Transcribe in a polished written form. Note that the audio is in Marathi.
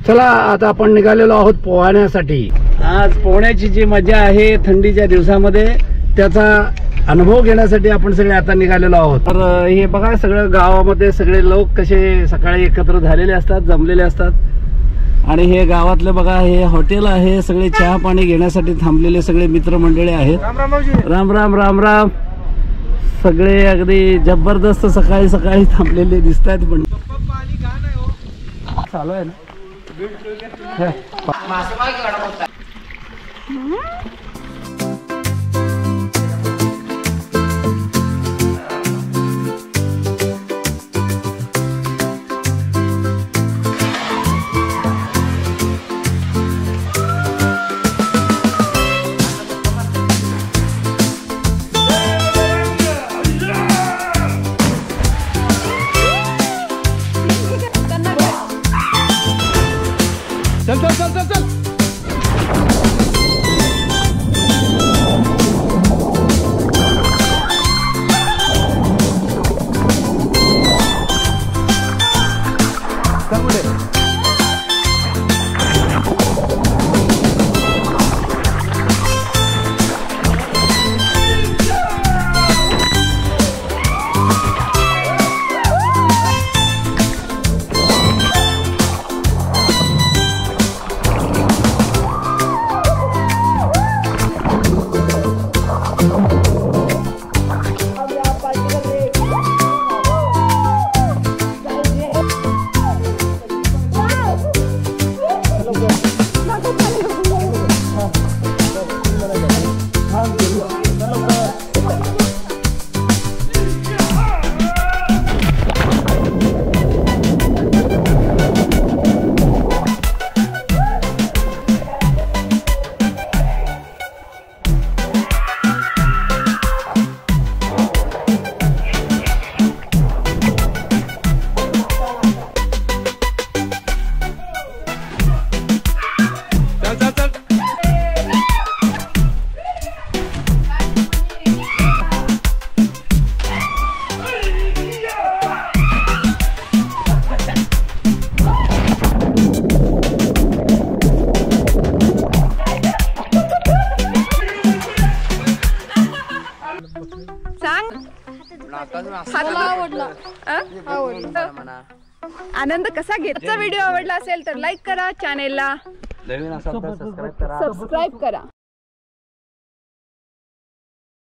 चला आता आपण निघालेलो आहोत पोहण्यासाठी। आज पोहण्याची जी मजा आहे थंडीच्या दिवसामध्ये त्याचा अनुभव घेण्यासाठी आपण सगळे आता निघालेलो आहोत। तर हे बघा सगळं गावामध्ये सगळे लोक कसे सकाळी एकत्र झालेले असतात, जमलेले असतात। आणि हे गावातले बघा हे हॉटेल आहे, सगळे चहा पाणी घेण्यासाठी थांबलेले सगळे मित्रमंडळी आहेत। राम राम राम राम। सगळे अगदी जबरदस्त सकाळी सकाळी थांबलेले दिसत आहेत। पण चालू आहे ना चल चल चल चल चल। आनंद कसा घेतचा व्हिडिओ आवडला असेल तर लाईक करा, चॅनेलला सबस्क्राईब करा।